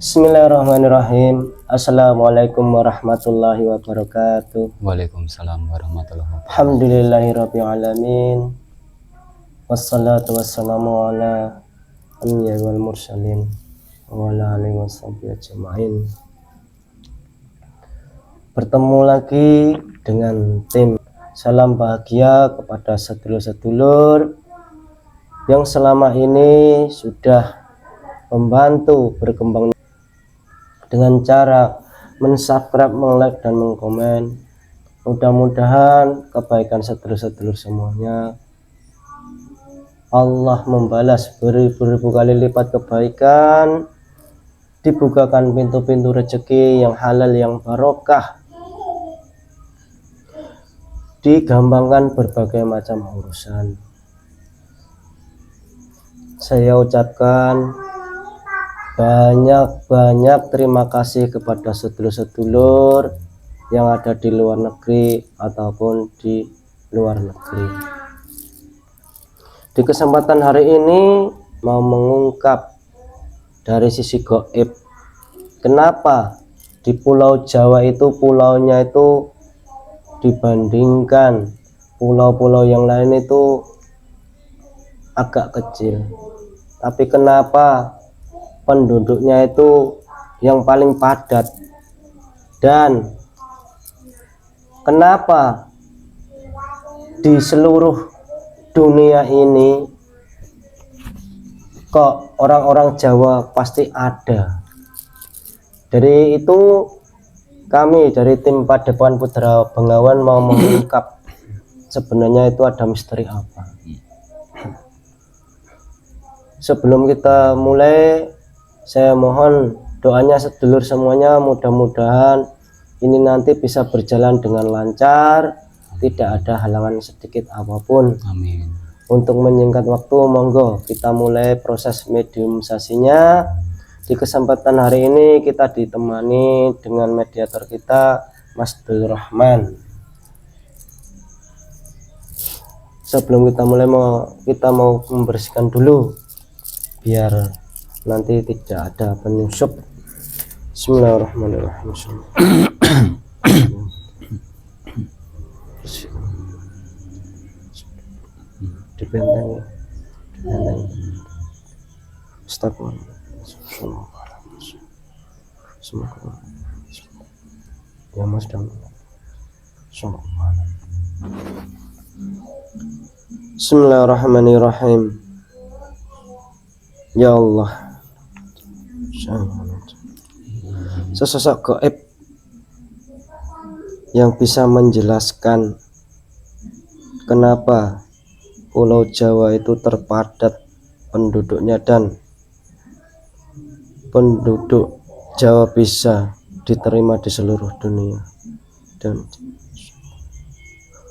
Bismillahirrahmanirrahim. Assalamualaikum warahmatullahi wabarakatuh. Waalaikumsalam warahmatullahi wabarakatuh. Alhamdulillahirabbil alamin. Wassalatu wassalamu ala anbiya wal mursalin wa ala alihi washabihi ajmain. Bertemu lagi dengan tim salam bahagia kepada sedulur-sedulur yang selama ini sudah membantu berkembang dengan cara mensubscribe, like dan mengkomen. Mudah-mudahan kebaikan sedulur-sedulur semuanya Allah membalas beribu-ribu kali lipat kebaikan, dibukakan pintu-pintu rezeki yang halal yang barokah, digampangkan berbagai macam urusan. Saya ucapkan banyak terima kasih kepada sedulur-sedulur yang ada di luar negeri ataupun di luar negeri. Di kesempatan hari ini mau mengungkap dari sisi gaib, kenapa di Pulau Jawa itu pulaunya itu dibandingkan pulau-pulau yang lain itu agak kecil, tapi kenapa penduduknya itu yang paling padat, dan kenapa di seluruh dunia ini kok orang-orang Jawa pasti ada. Dari itu kami dari tim Padepokan Putra Bengawan mau mengungkap sebenarnya itu ada misteri apa. Sebelum kita mulai, saya mohon doanya sedulur semuanya, mudah-mudahan ini nanti bisa berjalan dengan lancar, tidak ada halangan sedikit apapun. Amin. Untuk menyingkat waktu, monggo kita mulai proses mediumisasinya. Di kesempatan hari ini kita ditemani dengan mediator kita, Mas Dul Rahman. Sebelum kita mulai, kita mau membersihkan dulu biar nanti tidak ada penyusup. Bismillahirrahmanirrahim. Dibenteng. Semoga ya Mas dan Bismillahirrahmanirrahim. Ya Allah, sesosok gaib yang bisa menjelaskan kenapa Pulau Jawa itu terpadat penduduknya dan penduduk Jawa bisa diterima di seluruh dunia. Dan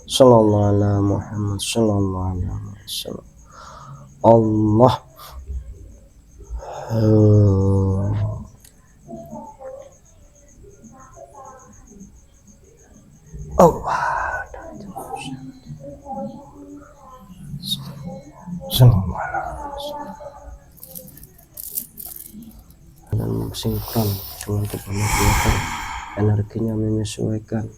sallallahu alaihi Muhammad sallallahu alaihi wasallam. Allah dan sinkron dengan kebenaran, energinya menyesuaikan.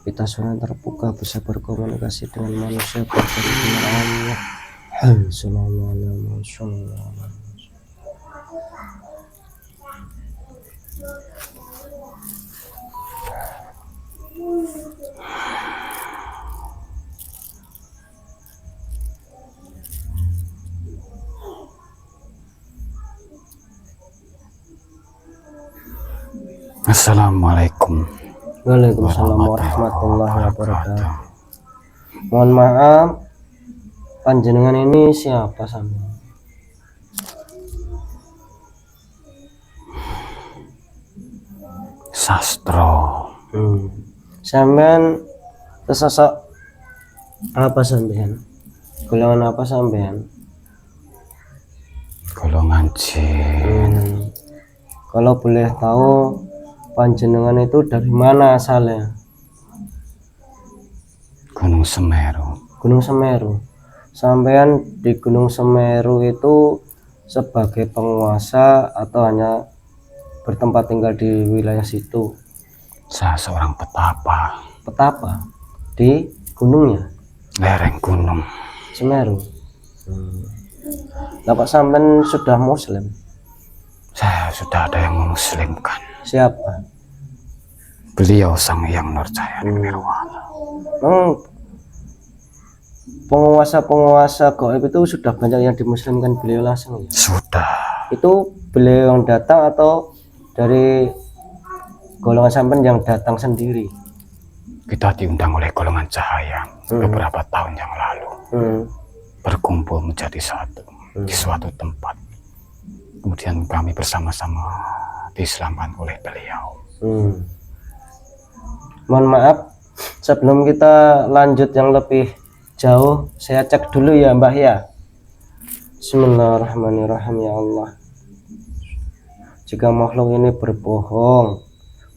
Kita sudah terbuka, bisa berkomunikasi dengan manusia bertemu dengan Allah. Sallallahu alaihi wasallam. Assalamualaikum. Waalaikumsalam warahmatullahi wabarakatuh. Mohon maaf, panjenengan ini siapa sama? Sastro. Sampean sesosok apa sampean? Golongan apa sampean? Golongan jin. Kalau boleh tahu panjenengan itu dari mana asalnya? Gunung Semeru. Gunung Semeru. Sampean di Gunung Semeru itu sebagai penguasa atau hanya bertempat tinggal di wilayah situ? Saya seorang petapa. Petapa di gunungnya Lereng Gunung. Semeru. Nah, kok sampean sudah muslim? Saya sudah ada yang memuslimkan. Siapa? Beliau Sang Hyang Nurjaya Nirwana. Penguasa-penguasa gaib itu sudah banyak yang dimuslimkan beliau langsung ya? Sudah. Itu beliau yang datang atau dari golongan sampean yang datang sendiri? Kita diundang oleh golongan cahaya beberapa tahun yang lalu. Berkumpul menjadi satu di suatu tempat. Kemudian kami bersama-sama diislamkan oleh beliau. Mohon maaf, sebelum kita lanjut yang lebih jauh, saya cek dulu ya Mbah ya. Bismillahirrahmanirrahim. Ya Allah, jika makhluk ini berbohong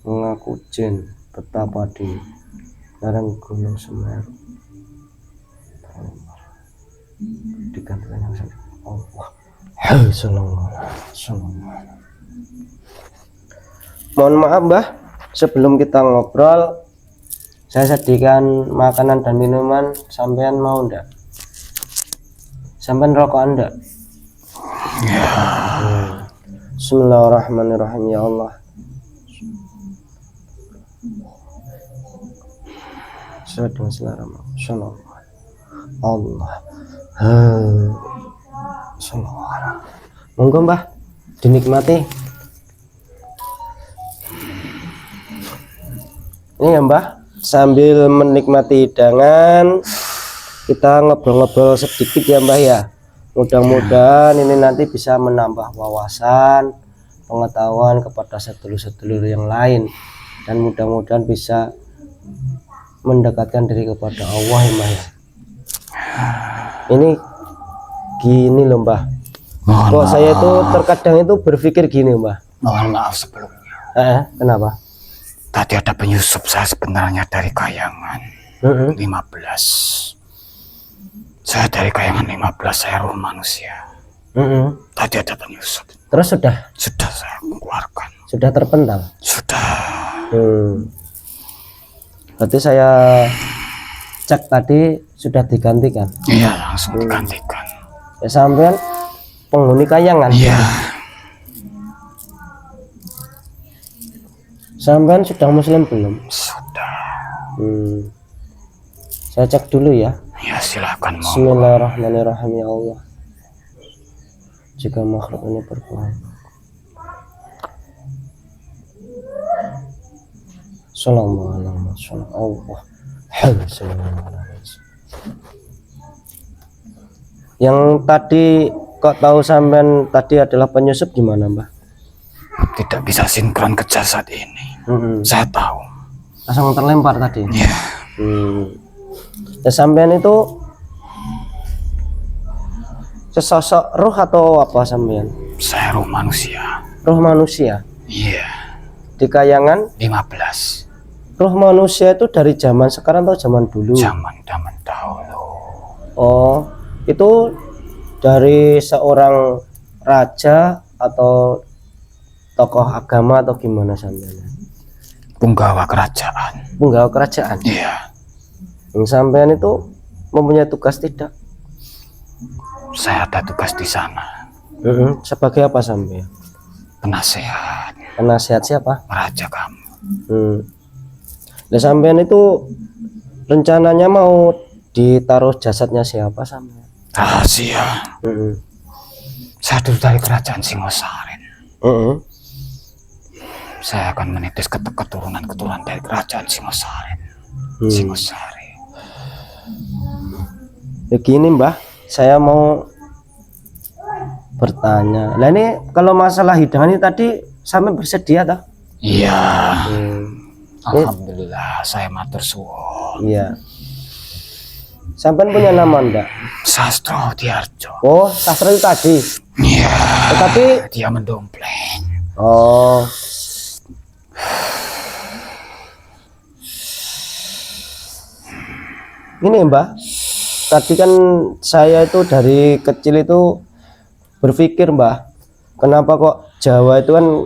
mengaku jin betapa di lereng Gunung Semeru, digantikan yang saya Allah. Mohon maaf Mbah, sebelum kita ngobrol, saya sediakan makanan dan minuman. Sampean mau ndak? Sampean rokok ndak? Ya. Bismillahirrahmanirrahim. Ya Allah, sesuai dengan selera Allah. Monggo Mbah, dinikmati. Ini ya Mbah, sambil menikmati hidangan kita ngobrol-ngobrol sedikit ya Mbah ya. Mudah-mudahan ini nanti bisa menambah wawasan, pengetahuan kepada sedulur-sedulur yang lain, dan mudah-mudahan bisa mendekatkan diri kepada Allah ya Mbah ya. Ini gini loh Mbah, kok saya itu terkadang itu berpikir gini Mbah. Mohon maaf sebelumnya. Kenapa? Tadi ada penyusup saya sebenarnya dari Kayangan 15. Saya dari Kayangan 15, saya roh manusia. Tadi ada penyusup. Terus sudah saya keluarkan. Sudah terpental? Sudah. Berarti saya cek tadi sudah digantikan? Iya, langsung digantikan. Ya sampean penghuni Kayangan? Iya. Sampean sudah muslim belum? Sudah. Saya cek dulu ya. Ya silakan. Bismillahirrahmanirrahim. Ya Allah, jika makhluk ini berbohong, Allah. Yang tadi kok tahu sampean tadi adalah penyusup gimana Mbah? Tidak bisa sinkron kejar saat ini. Saya tahu. Langsung terlempar tadi. Iya. Ya, sampean itu sesosok roh atau apa sampean? Saya roh manusia. Roh manusia? Iya. Di Kayangan 15. Roh manusia itu dari zaman sekarang atau zaman dulu? Zaman dahulu. Oh, itu dari seorang raja atau tokoh agama atau gimana sampean? Punggawa kerajaan. Punggawa kerajaan? Iya. Yang sampean itu mempunyai tugas tidak? Saya ada tugas di sana. Sebagai apa sampean? Penasehat. Penasehat siapa? Raja kamu. Nah, sampean itu rencananya mau ditaruh jasadnya siapa sampean? Rahasia. Saya dulu dari kerajaan Singosari. Saya akan menitis keturunan dari kerajaan Singosari. Singosari. Begini Mbah, saya mau bertanya. Lah ini kalau masalah hidangan ini tadi sampai bersedia toh? Iya. Alhamdulillah, saya matur suwun. Iya. Sampean punya nama ndak? Sastro Diarjo. Oh, Sastro itu tadi. Iya. Tetapi dia mendompleng. Oh. Ini Mbah, tadi kan saya itu dari kecil itu berpikir Mbah, kenapa kok Jawa itu kan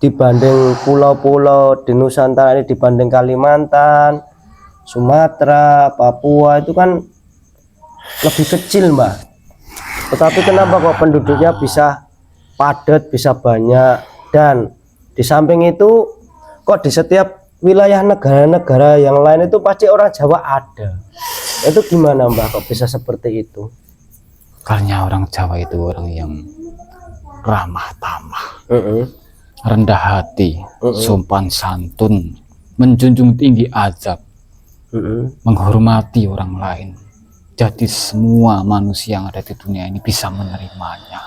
dibanding pulau-pulau di Nusantara ini, dibanding Kalimantan, Sumatera, Papua itu kan lebih kecil, Mbah. Tetapi kenapa kok penduduknya bisa padat, bisa banyak, dan di samping itu kok di setiap wilayah negara-negara yang lain itu pasti orang Jawa ada. Itu gimana, Mbah, kok bisa seperti itu? Karena orang Jawa itu orang yang ramah tamah, rendah hati, sopan santun, menjunjung tinggi adab, menghormati orang lain. Jadi semua manusia yang ada di dunia ini bisa menerimanya.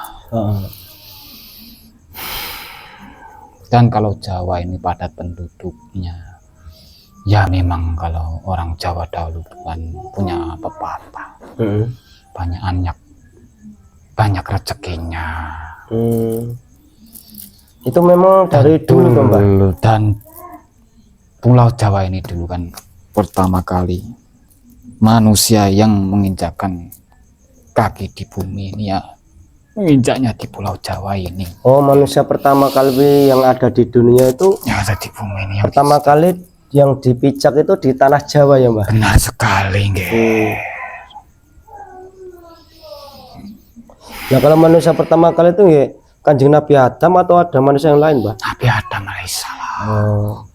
Dan kalau Jawa ini padat penduduknya, ya memang kalau orang Jawa dahulu kan punya pepatah, banyak rezekinya. Itu memang dari dulu, Mbak. Dan Pulau Jawa ini dulu kan pertama kali manusia yang menginjakkan kaki di bumi ini ya menginjaknya di Pulau Jawa ini. Oh, manusia pertama kali yang ada di dunia itu yang ada di bumi ini pertama kali yang dipijak itu di tanah Jawa ya, Mbak? Benar sekali, Nah, kalau manusia pertama kali itu nggih Kanjeng Nabi Adam atau ada manusia yang lain, Mbak? Nabi Adam alaihissalam.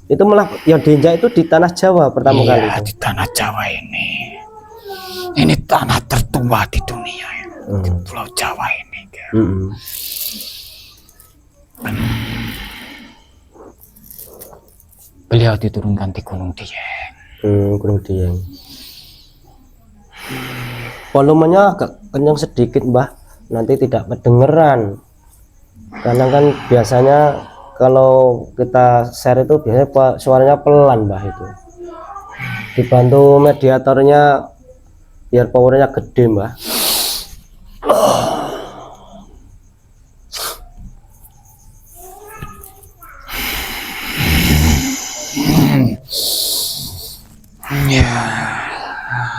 Itu malah yang diinjak itu di tanah Jawa pertama kali. Iya, di tanah Jawa ini. Ini tanah tertua di dunia ya. Di Pulau Jawa ini. Beliau diturunkan di Gunung Dieng. Gunung Dieng. Volumenya agak kencang sedikit, Mbah. Nanti tidak kedengeran. Karena kan biasanya kalau kita share itu biasanya suaranya pelan, Mbah, itu. Dibantu mediatornya biar powernya gede, Mbah. Ya,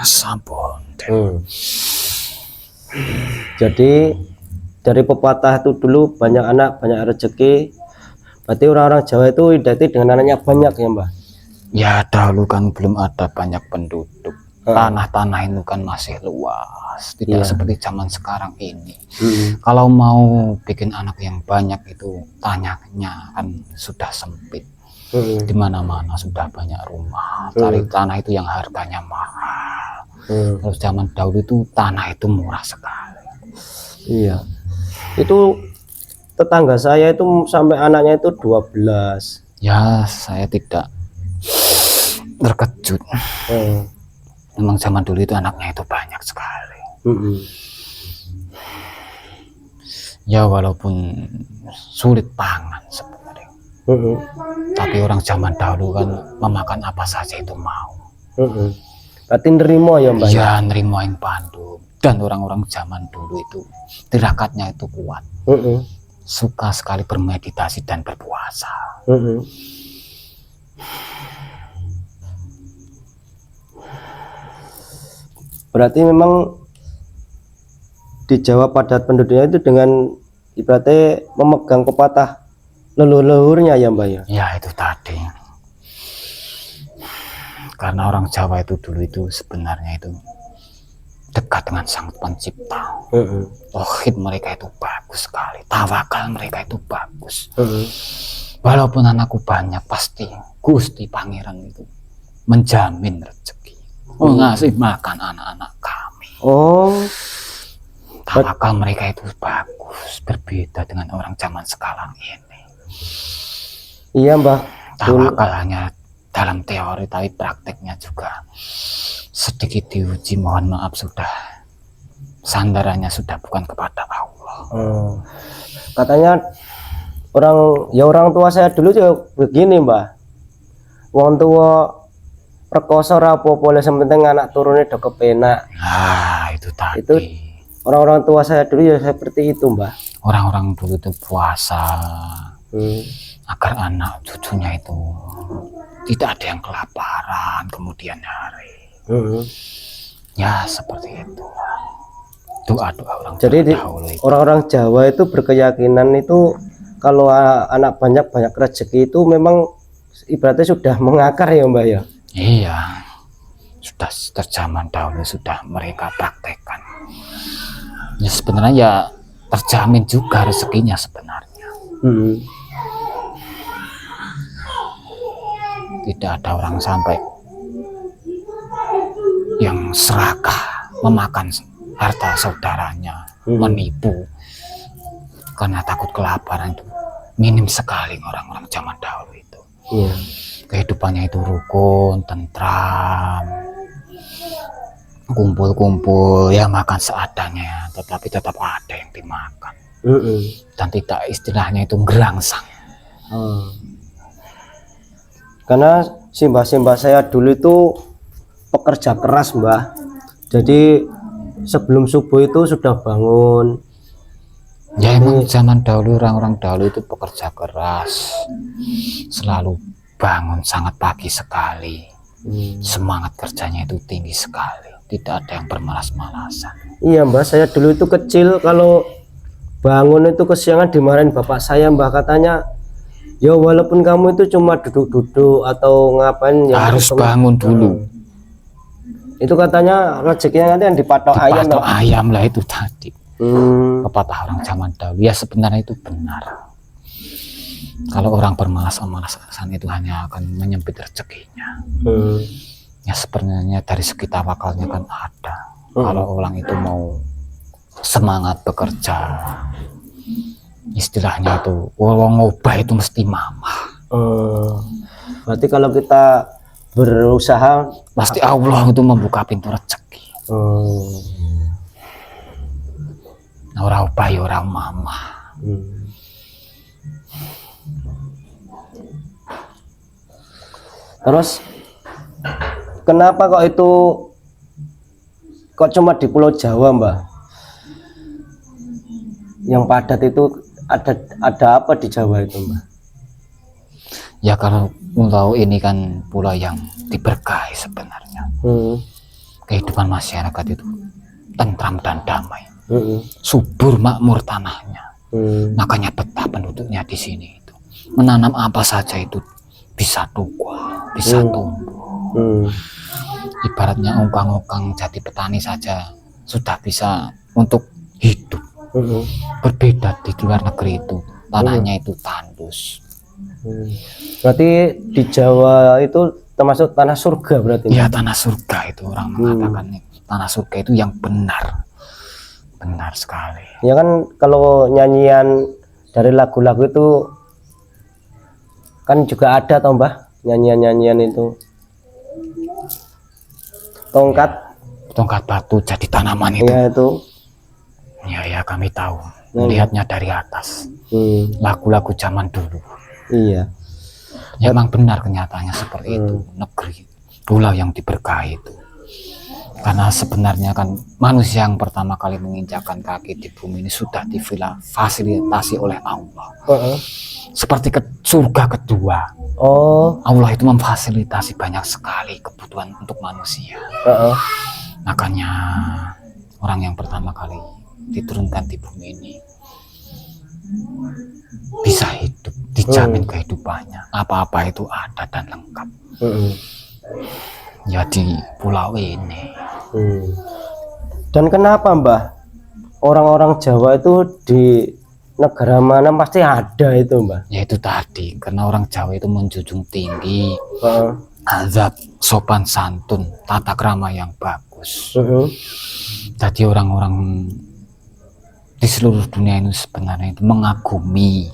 sampun. Jadi dari pepatah itu dulu banyak anak banyak rezeki. Berarti orang-orang Jawa itu identik dengan anaknya banyak ya, Mbah? Ya dahulu kan belum ada banyak penduduk. Tanah-tanah itu kan masih luas, tidak seperti zaman sekarang ini. Kalau mau bikin anak yang banyak itu tanahnya kan sudah sempit. Di mana-mana sudah banyak rumah. Cari tanah itu yang harganya mahal. Terus zaman dahulu itu tanah itu murah sekali. Iya. Itu tetangga saya itu sampai anaknya itu 12. Ya, saya tidak terkejut. Memang zaman dulu itu anaknya itu banyak sekali. Ya walaupun sulit pangan sebenarnya. Tapi orang zaman dahulu kan memakan apa saja itu mau. Berarti nerimo ya, Mbak? Ya nerimo yang pandu. Dan orang-orang zaman dulu itu tirakatnya itu kuat. Suka sekali bermeditasi dan berpuasa. Berarti memang di Jawa padat penduduknya itu dengan ibaratnya memegang pepatah leluhur-leluhurnya ya, Mbak ya? Ya itu tadi. Karena orang Jawa itu dulu itu sebenarnya itu dekat dengan Sang Pencipta. Tauhid mereka itu bagus sekali. Tawakal mereka itu bagus. Walaupun anakku banyak, pasti Gusti Pangeran itu menjamin rezeki, ngasih makan anak-anak kami. Tawakal mereka itu bagus, berbeda dengan orang zaman sekarang ini. Iya, Mbah. Tawakal hanya dalam teori, tapi prakteknya juga sedikit diuji. Mohon maaf, sudah sandarannya sudah bukan kepada Allah. Katanya orang tua saya dulu juga begini, Mbah. Wong tua perkosa ora apa-apa, sementing anak turunnya do kepenak. Nah, itu tadi. Itu orang-orang tua saya dulu ya seperti itu, Mbah. Orang-orang dulu itu puasa agar anak cucunya itu tidak ada yang kelaparan kemudian hari. Ya seperti itu. Doa-doa orang. Jadi orang-orang Jawa itu berkeyakinan itu kalau anak banyak rezeki itu memang ibaratnya sudah mengakar ya Mbah ya. Iya, sudah terjaman dahulu sudah mereka praktekkan. Ya sebenarnya ya terjamin juga rezekinya sebenarnya. Tidak ada orang sampai yang serakah memakan harta saudaranya, menipu karena takut kelaparan. Itu minim sekali orang-orang zaman dahulu itu. Kehidupannya itu rukun, tentram, kumpul-kumpul, ya makan seadanya, tetapi tetap ada yang dimakan. Dan tidak istilahnya itu gerangsang. Karena simbah-simbah saya dulu itu pekerja keras Mbah. Jadi sebelum subuh itu sudah bangun. Ya emang zaman dahulu orang-orang dahulu itu pekerja keras, selalu bangun sangat pagi sekali. Semangat kerjanya itu tinggi sekali, tidak ada yang bermalas-malasan. Iya Mbah, saya dulu itu kecil kalau bangun itu kesiangan dimarahin bapak saya Mbah, katanya ya walaupun kamu itu cuma duduk-duduk atau ngapain ya harus bangun dulu. Itu katanya rezekinya nanti yang dipatok ayam. Dipatok ayam lah itu tadi. Pepatah orang zaman dahulu ya sebenarnya itu benar. Kalau orang bermalas-malasan itu hanya akan menyempit rezekinya. Ya sebenarnya dari segi tawakalnya kan ada. Kalau orang itu mau semangat bekerja, istilahnya itu wong ngobah itu mesti mamah. Berarti kalau kita berusaha pasti Allah itu membuka pintu rezeki. Ora obah ya ora mamah. Terus kenapa kok itu kok cuma di Pulau Jawa Mbah? Yang padat itu ada apa di Jawa itu Mbah? Ya kalau pulau ini kan pulau yang diberkahi sebenarnya. Kehidupan masyarakat itu tentram dan damai. Subur makmur tanahnya. Makanya betah penduduknya di sini itu. Menanam apa saja itu bisa tumbuh, bisa tumbuh. Ibaratnya ungkang-ungkang jadi petani saja sudah bisa untuk hidup. Berbeda di luar negeri itu tanahnya itu tandus. Berarti di Jawa itu termasuk tanah surga berarti? Ya tanah surga itu orang mengatakan tanah surga itu yang benar sekali. Ya kan kalau nyanyian dari lagu-lagu itu kan juga ada toh Mbah, nyanyian itu tongkat batu jadi tanaman itu. Ya itu. Ya kami tahu melihatnya dari atas. Lagu-lagu zaman dulu. Iya. Ya, emang benar kenyataannya seperti itu. Negeri pulau yang diberkahi itu. Karena sebenarnya kan manusia yang pertama kali menginjakkan kaki di bumi ini sudah difasilitasi oleh Allah. Seperti surga kedua. Allah itu memfasilitasi banyak sekali kebutuhan untuk manusia. Makanya orang yang pertama kali diturunkan di bumi ini bisa hidup, dijamin kehidupannya, apa-apa itu ada dan lengkap. Ya di pulau ini. Dan kenapa Mbah orang-orang Jawa itu di negara mana pasti ada itu Mbah? Ya itu tadi, karena orang Jawa itu menjunjung tinggi adab, sopan santun, tata krama yang bagus. Jadi orang-orang di seluruh dunia ini sebenarnya itu mengagumi.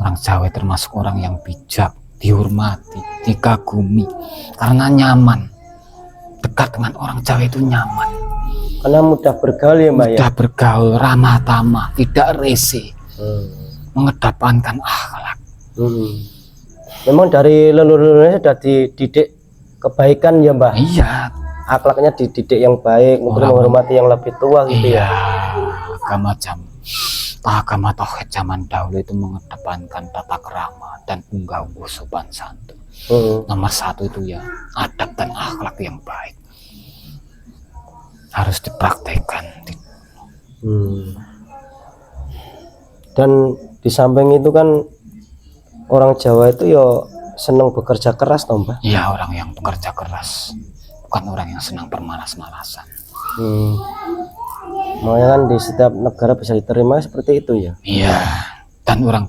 Orang Jawa termasuk orang yang bijak, dihormati, dikagumi karena nyaman. Dekat dengan orang Jawa itu nyaman. Karena mudah bergaul ya Mbak. Mudah bergaul, ramah tamah, tidak rese, mengedepankan akhlak. Memang dari leluhurnya sudah dididik kebaikan ya Mbak. Iya. Akhlaknya dididik yang baik, mungkin menghormati yang lebih tua gitu ya. Agama tauhid zaman dahulu itu mengedepankan tata krama dan unggah-ungguh sopan santun. Nomor satu itu ya adab dan akhlak yang baik harus dipraktekkan. Dan di samping itu kan orang Jawa itu ya senang bekerja keras toh Mbah. Ya, orang yang bekerja keras, bukan orang yang senang bermalas-malasan. Makanya kan di setiap negara bisa diterima seperti itu ya. Iya, dan orang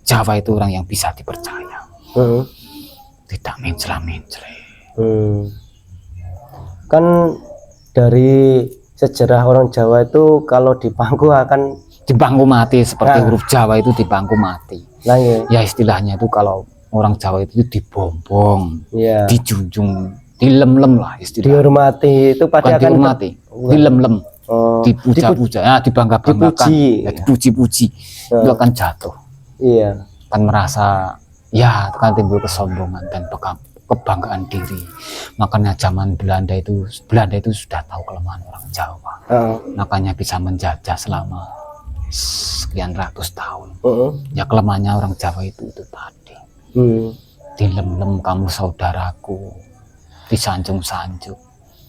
Jawa itu orang yang bisa dipercaya, tidak mencela-mencela. Kan dari sejarah orang Jawa itu kalau di pangku akan Dipangku mati, seperti huruf Jawa itu dipangku mati. lah ya. Ya istilahnya itu kalau orang Jawa itu dibombong, Ya. dijunjung, dilemlem lah istilahnya. Dihormati itu pasti Bukan akan dihormati, dilemlem, dipuja-puja, ya, dibangga-banggakan, dipuji. ya, dipuji-puji, itu akan jatuh. Iya. Kan merasa, ya kan timbul kesombongan dan kebanggaan diri. Makanya zaman Belanda itu sudah tahu kelemahan orang Jawa. Makanya bisa menjajah selama sekian ratus tahun. Ya kelemahannya orang Jawa itu tadi. Dilemlem, kamu saudaraku, disanjung-sanjung.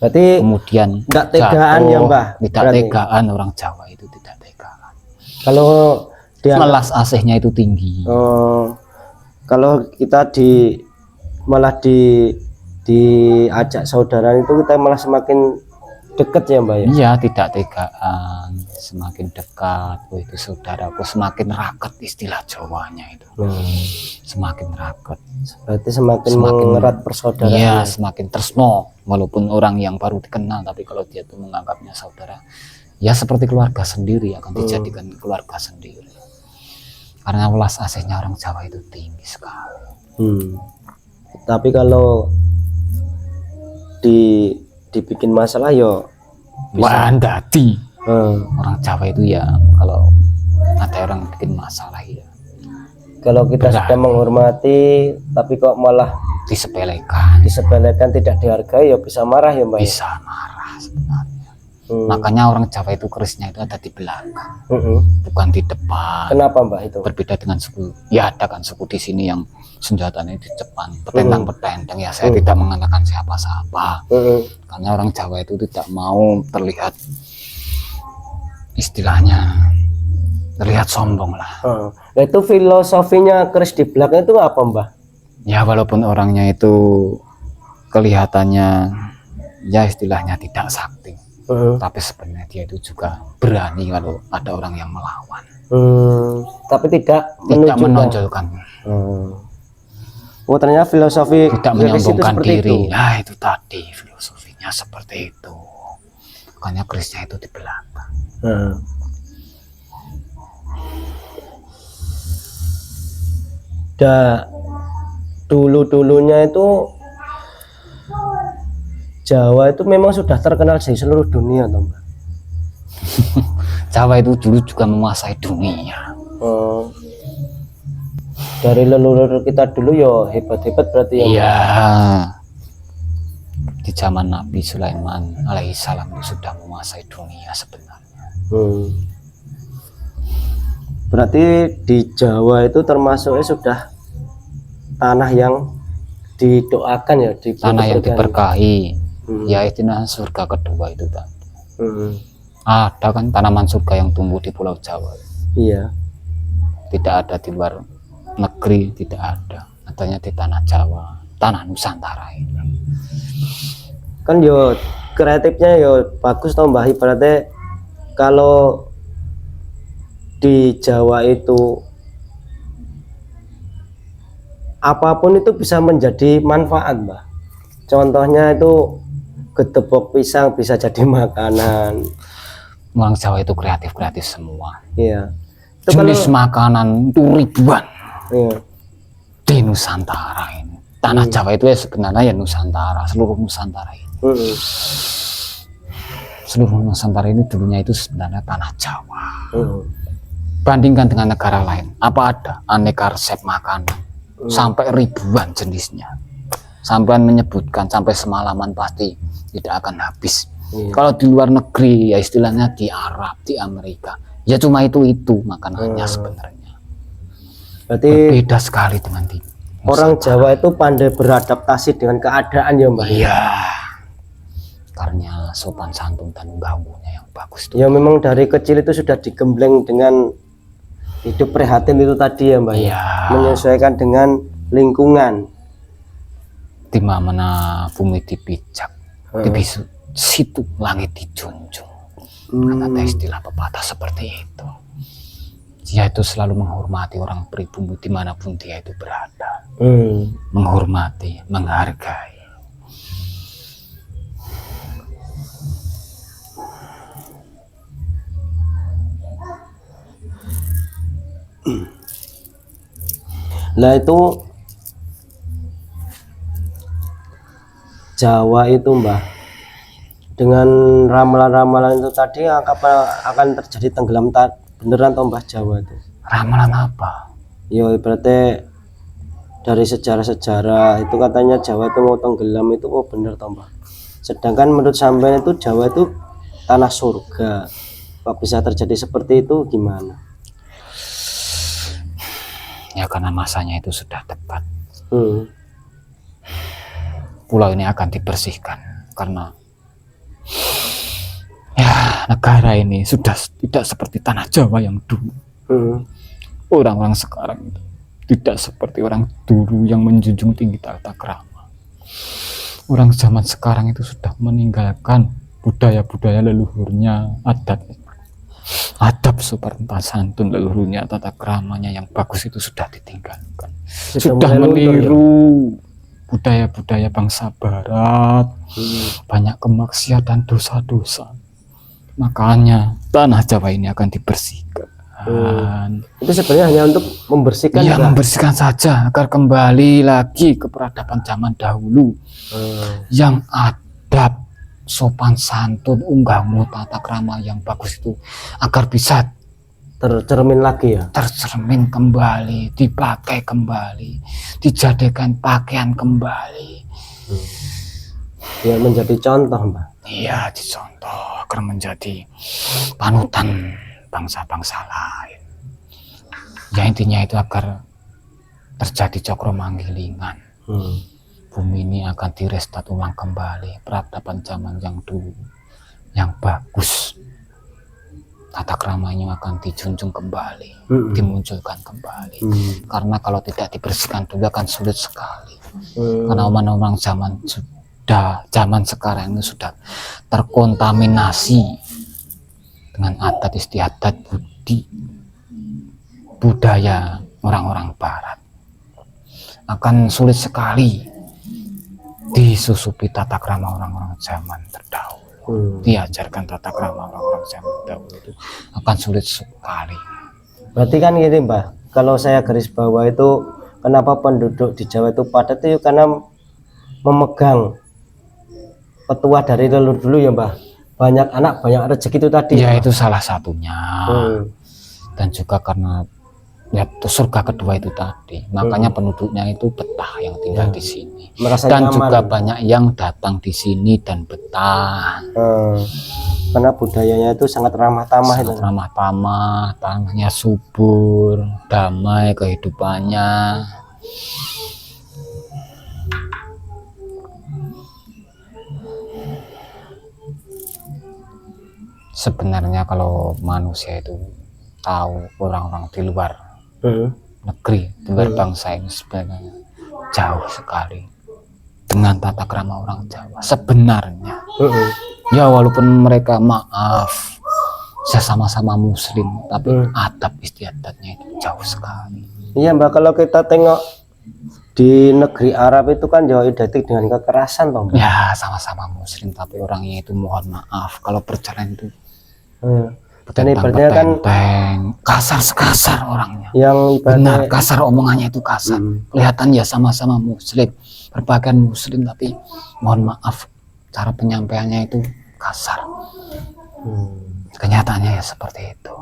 Berarti Kemudian tidak tegaan ya Mbah. Tidak Berarti tegaan, orang Jawa itu tidak tegaan. kalau dia Welas asihnya itu tinggi. kalau kita malah diajak saudara itu kita malah semakin dekat ya Mbak ya. Iya, tidak tegaan, semakin dekat. Oh, itu saudaraku, semakin raket istilah Jawanya itu. Semakin raket. Berarti semakin mengerat persaudaraan. Iya, semakin tresno. Walaupun orang yang baru dikenal, tapi kalau dia tuh menganggapnya saudara, ya seperti keluarga sendiri, akan dijadikan keluarga sendiri. Karena welas asihnya orang Jawa itu tinggi sekali. Tapi kalau dibikin masalah yo Wah, ndadi. Orang Jawa itu ya kalau ada orang bikin masalah ya. Kalau kita sudah menghormati tapi kok malah disepelekan, tidak dihargai ya bisa marah ya Mbak. Bisa marah sebenarnya. Makanya orang Jawa itu kerisnya itu ada di belakang, bukan di depan. Kenapa Mbak itu? Berbeda dengan suku. Ya ada kan suku di sini yang senjatanya di depan, petentang-petentang. Ya saya tidak mengenakan siapa-siapa. Karena orang Jawa itu tidak mau terlihat, istilahnya terlihat sombong lah. Itu filosofinya keris di belakang itu apa Mbah? Ya walaupun orangnya itu kelihatannya ya istilahnya tidak sakti, tapi sebenarnya dia itu juga berani kalau ada orang yang melawan. Tapi tidak menonjolkan. Oh ternyata filosofi tidak menyombongkan diri. Nah itu tadi filosofinya seperti itu. Makanya kerisnya itu di belakang. Dulu-dulunya itu Jawa itu memang sudah terkenal di seluruh dunia toh Mbak. Jawa itu dulu juga menguasai dunia. Dari leluhur kita dulu ya hebat-hebat berarti ya. Iya. Di zaman Nabi Sulaiman alaihissalam itu sudah menguasai dunia sebenarnya. Berarti di Jawa itu termasuknya sudah tanah yang didoakan ya, tanah yang diberkahi. Ya istilahnya surga kedua itu tadi. Ada kan tanaman surga yang tumbuh di Pulau Jawa. Iya. Tidak ada di luar negeri, tidak ada. Adanya di tanah Jawa, tanah Nusantara ini. Kan yo kreatifnya yo bagus toh Mbah, ibaratnya kalau di Jawa itu apapun itu bisa menjadi manfaat Mbah. Contohnya itu gedebok pisang bisa jadi makanan. Orang Jawa itu kreatif semua. Iya. Itu jenis makanan itu ribuan. Iya. Di Nusantara ini. Tanah Jawa itu ya sebenarnya ya Nusantara, seluruh Nusantara ini. Seluruh Nusantara ini dulunya itu sebenarnya tanah Jawa. Bandingkan dengan negara lain, apa ada aneka resep makanan sampai ribuan jenisnya. Sampai menyebutkan sampai semalaman pasti tidak akan habis. Kalau di luar negeri ya istilahnya di Arab, di Amerika, ya cuma itu makanannya sebenarnya. Berarti beda sekali dengan di orang Jawa itu pandai beradaptasi dengan keadaan ya Mbak. Iya. Karena sopan santun dan gaulnya yang bagus. Ya memang dari kecil itu sudah digembleng dengan hidup prihatin itu tadi ya Mbah ya. Iya. Menyesuaikan dengan lingkungan. Di mana bumi dipijak, di situ langit dijunjung. Ada istilah pepatah seperti itu. Dia itu selalu menghormati orang pribumi dimanapun dia itu berada. Menghormati, menghargai. Nah itu Jawa itu Mbah, dengan ramalan-ramalan itu tadi akan terjadi tenggelam beneran toh Mbah Jawa itu? Ramalan apa? Yo berarti dari sejarah-sejarah itu katanya Jawa itu mau tenggelam itu bener toh Mbah? Sedangkan menurut sampean itu Jawa itu tanah surga, kok bisa terjadi seperti itu gimana? Ya karena masanya itu sudah tepat. Pulau ini akan dibersihkan karena ya negara ini sudah tidak seperti tanah Jawa yang dulu. Orang-orang sekarang itu tidak seperti orang dulu yang menjunjung tinggi tata krama. Orang zaman sekarang itu sudah meninggalkan budaya-budaya leluhurnya, adab sopan santun leluhurnya, tata kramanya yang bagus itu sudah ditinggalkan. Sudah meniru budaya-budaya bangsa barat. Banyak kemaksiatan, dosa-dosa. Makanya tanah Jawa ini akan dibersihkan. Itu sebenarnya hanya untuk membersihkan. Ya, membersihkan saja agar kembali lagi ke peradaban zaman dahulu. Yang adab, sopan santun, unggamu, tata krama yang bagus itu agar bisa tercermin lagi ya, tercermin kembali, dipakai kembali, dijadikan pakaian kembali. Biar menjadi contoh Mbak. Iya, dicontoh agar menjadi panutan bangsa-bangsa lain. Ya intinya itu agar terjadi cokro manggilingan. Bumi ini akan direstart ulang kembali, peradaban zaman yang dulu, yang bagus. Tata kramanya akan dijunjung kembali, dimunculkan kembali. Karena kalau tidak dibersihkan dulu akan sulit sekali. Karena orang-orang zaman sekarang ini sudah terkontaminasi dengan adat istiadat budaya orang-orang barat. Akan sulit sekali disusupi tata krama orang-orang zaman terdahulu. Diajarkan tata krama orang-orang zaman dahulu itu akan sulit sekali. Berarti kan gini Mbak, kalau saya garis bawah itu kenapa penduduk di Jawa itu padat itu karena memegang petua dari leluhur dulu ya Mbak. Banyak anak banyak rezeki itu tadi ya, Mbak. itu salah satunya. Dan juga karena ya surga kedua itu tadi, makanya penduduknya itu betah yang tinggal di sini. Merasa dan nyaman. Juga banyak yang datang di sini dan betah. Karena budayanya itu sangat ramah tamah. Sangat ramah tamah, tanahnya subur, damai kehidupannya. Sebenarnya kalau manusia itu tahu orang-orang di luar negeri, di luar bangsa ini sebenarnya jauh sekali dengan tata krama orang Jawa sebenarnya. Ya walaupun mereka maaf, sama-sama muslim, tapi adab istiadatnya itu jauh sekali. Iya Mbak, kalau kita tengok di negeri Arab itu kan jauh identik dengan kekerasan toh Mbak. Ya sama-sama muslim tapi orangnya itu mohon maaf kalau berjalan itu dan ibaratnya kan kasar orangnya. Yang benar kasar, omongannya itu kasar. Kelihatan ya sama-sama muslim, berpakaian muslim, tapi mohon maaf cara penyampaiannya itu kasar. Kenyataannya ya seperti itu.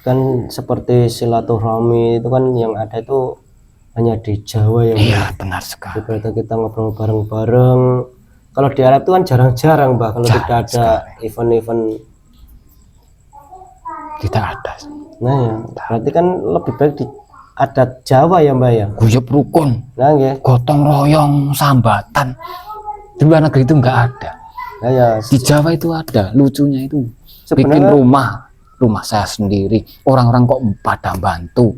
Kan seperti silaturahmi itu kan yang ada itu hanya di Jawa ya. Iya benar sekali. Ibaratnya kita ngobrol bareng-bareng. Kalau di Arab itu kan jarang-jarang Mbak kalau tidak ada event-event. Tidak ada. Nah ya, berarti kan lebih baik di adat Jawa ya Mbak ya. Guyub rukun, ya. Gotong royong, sambatan. Di luar negeri itu enggak ada. Nah ya, di Jawa itu ada. Lucunya itu sebenarnya, bikin rumah rumah saya sendiri, orang-orang kok pada bantu,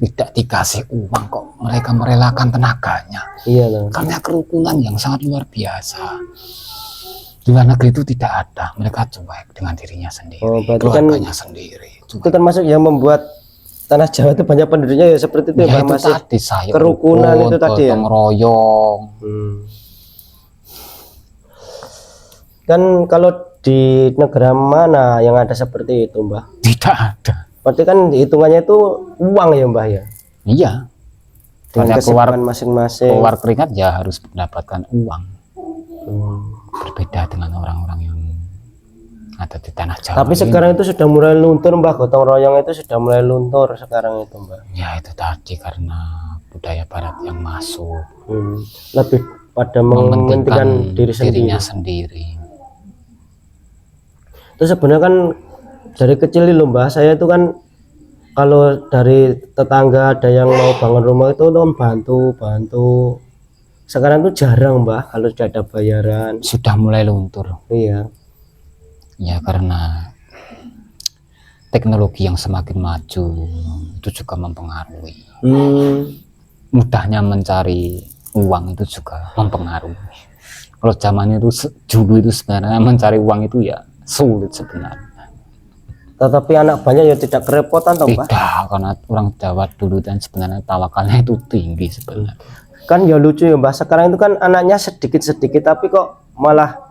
tidak dikasih uang kok mereka merelakan tenaganya. Iya loh. Karena kerukunan yang sangat luar biasa. Di luar negeri itu tidak ada, mereka cuek dengan dirinya sendiri, Oh, berarti kan keluarganya sendiri. itu termasuk yang membuat tanah Jawa itu banyak penduduknya ya seperti itu Ya, ya, itu masih tadi sayur kerukunan rukun, itu tadi ya. gotong royong. Kan kalau di negara mana yang ada seperti itu, Mbah? Tidak ada. Berarti kan hitungannya itu uang ya, Mbah ya? Iya. Dengan Soalnya kesibukan masing-masing. keluar keringat ya harus mendapatkan uang. Hmm. Berbeda dengan orang-orang yang ada di tanah Jawa. Tapi sekarang itu sudah mulai luntur, Mbah. Gotong royong itu sudah mulai luntur sekarang itu, Mbah. Ya itu tadi karena budaya barat yang masuk. Lebih pada mementingkan dirinya sendiri. Terus sebenarnya kan dari kecil nih loh, Mbah, saya itu kan kalau dari tetangga ada yang mau bangun rumah itu kan bantu. Sekarang tuh jarang, Mbah, kalau sudah ada bayaran. Sudah mulai luntur. Iya. Ya karena teknologi yang semakin maju itu juga mempengaruhi. Mudahnya mencari uang itu juga mempengaruhi. Kalau zaman itu dulu itu sebenarnya mencari uang itu ya sulit sebenarnya. Tetapi anak banyak ya tidak kerepotan toh, Pak? Tidak, karena orang Jawa dulu dan sebenarnya tawakalnya itu tinggi sebenarnya. Kan ya lucu ya, Mbak. Sekarang itu kan anaknya sedikit-sedikit tapi kok malah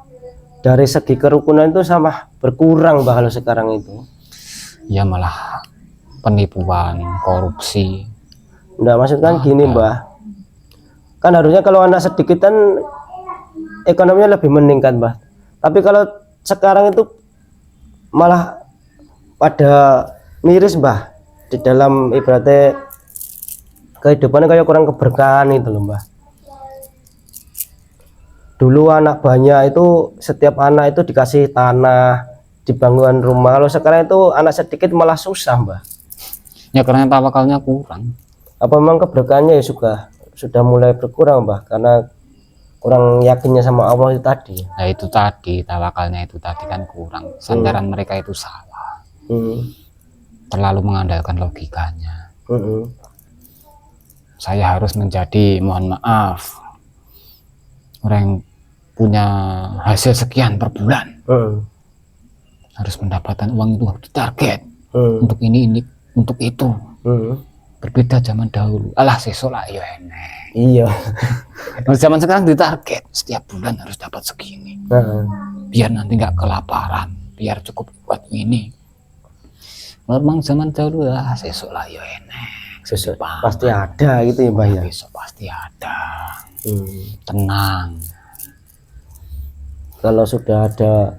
dari segi kerukunan itu sama berkurang, Mbak, kalau sekarang itu. Ya malah penipuan, korupsi. Enggak, maksud kan gini, Mbak. Kan harusnya kalau anak sedikit kan ekonominya lebih meningkat, Mbak. Tapi kalau sekarang itu malah pada miris, Mbah, di dalam ibaratnya kehidupannya kayak kurang keberkahan itu loh, Mbah. Dulu anak banyak itu setiap anak itu dikasih tanah, dibangun rumah. Kalau sekarang itu anak sedikit malah susah, Mbah. Ya karena tawakalnya kurang. Apa memang keberkahannya ya sudah mulai berkurang, Mbah, karena kurang yakinnya sama Allah itu tadi. Nah itu tadi tawakalnya itu tadi kan kurang. Sandaran mereka itu salah. Terlalu mengandalkan logikanya. Saya harus menjadi, mohon maaf, orang yang punya hasil sekian per bulan, harus mendapatkan uang itu harus ditarget untuk ini untuk itu. Berbeda zaman dahulu, alah sesok lah ya enek. Iya. Zaman sekarang ditarget setiap bulan harus dapat segini, biar nanti nggak kelaparan, biar cukup buat ini. Memang zaman dahulu lah sesok lah ya enek, Besok pasti ada gitu ya, Mbah ya. besok pasti ada. Tenang. Kalau sudah ada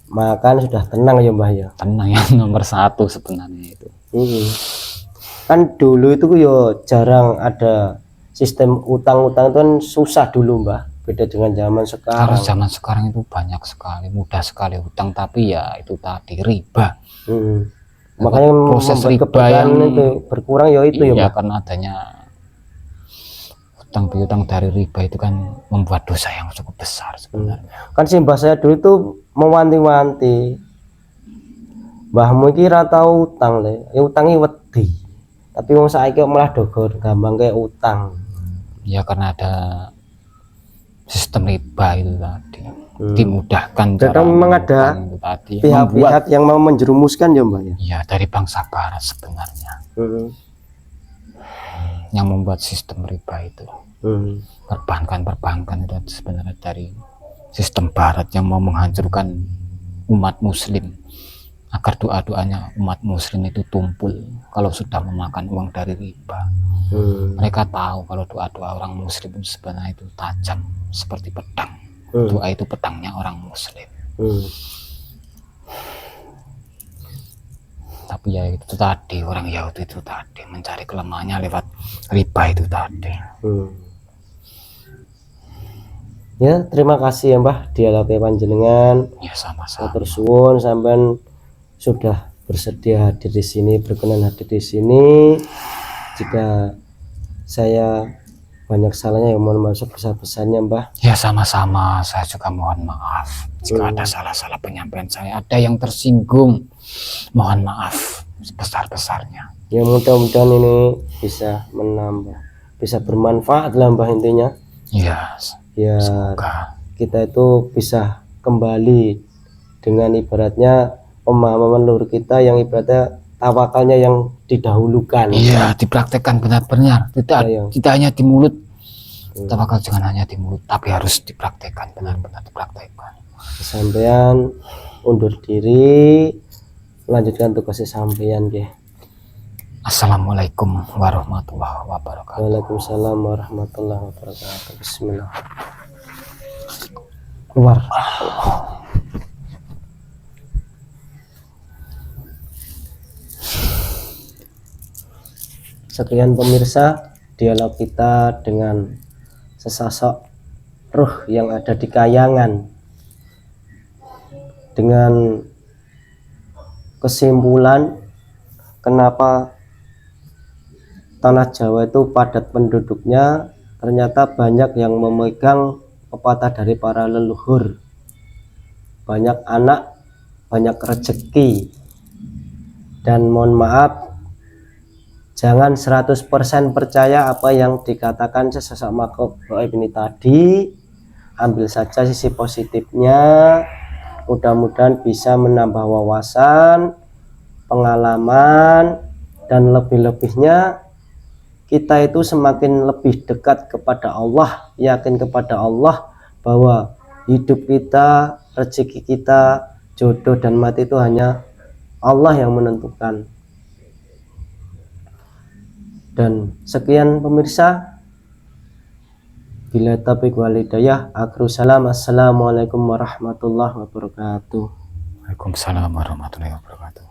makan sudah tenang ya, Mbah ya. Tenang yang nomor satu sebenarnya itu. Kan dulu itu yo jarang ada sistem utang-utang, itu kan susah dulu, Mbah. Beda dengan zaman Kalau sekarang. zaman sekarang itu banyak sekali, mudah sekali hutang, tapi ya itu tadi riba. Makanya proses membuat riba keberkahan yang itu berkurang ya itu ya, iya, Mbah. karena adanya hutang piutang dari riba itu kan membuat dosa yang cukup besar sebenarnya. Kan sih Mbah saya dulu itu mewanti-wanti, mbahmu iki ra tau utang le, ya utangi wedi. Tapi wong saiki kok malah dogo gampang kayak utang. Ya karena ada sistem riba itu tadi, dimudahkan. Jadi memang ada itu tadi pihak-pihak yang mau menjerumuskan ya, Mbah ya. Ya dari bangsa barat sebenarnya yang membuat sistem riba itu. Perbankan itu sebenarnya dari sistem barat yang mau menghancurkan umat muslim, agar doa-doanya umat muslim itu tumpul kalau sudah memakan uang dari riba. Mereka tahu kalau doa-doa orang muslim itu sebenarnya itu tajam seperti pedang. Doa itu pedangnya orang muslim. Tapi ya itu tadi, orang Yahudi itu tadi mencari kelemahannya lewat riba itu tadi. Ya, terima kasih ya, Mbah, dialognya panjenengan. Ya sama-sama. Matur suwun sampean sudah bersedia hadir di sini, berkenan hadir di sini. Jika saya banyak salahnya ya mohon maaf sebesar-besarnya, Mbah. Ya sama-sama, saya juga mohon maaf jika ada salah-salah penyampaian saya, ada yang tersinggung, Mohon maaf sebesar-besarnya. Ya mudah-mudahan ini bisa menambah, bisa bermanfaat lah Mbah intinya. Ya, Ya semoga. kita itu bisa kembali dengan ibaratnya pemahaman leluhur kita yang ibaratnya tawakalnya yang didahulukan. Iya, dipraktekkan benar-benar. Ya. Tidak hanya di mulut. Tawakal jangan hanya di mulut, tapi harus dipraktekkan, benar-benar dipraktekkan. Sampean undur diri, lanjutkan tugasnya sampean nggih. Assalamualaikum warahmatullahi wabarakatuh. Waalaikumsalam warahmatullahi wabarakatuh. Bismillah. Keluar. Sekian pemirsa dialog kita dengan sesosok ruh yang ada di Kayangan, dengan kesimpulan kenapa tanah Jawa itu padat penduduknya, ternyata banyak yang memegang pepatah dari para leluhur, banyak anak banyak rezeki. Dan mohon maaf, jangan 100% percaya apa yang dikatakan sesosok makhluk gaib ini tadi. Ambil saja sisi positifnya, mudah-mudahan bisa menambah wawasan, pengalaman, dan lebih-lebihnya kita itu semakin lebih dekat kepada Allah, yakin kepada Allah bahwa hidup kita, rezeki kita, jodoh dan mati itu hanya Allah yang menentukan. Dan sekian pemirsa, bila taufiq wal hidayah, akhiru salam, assalamualaikum warahmatullahi wabarakatuh. Waalaikumsalam warahmatullahi wabarakatuh.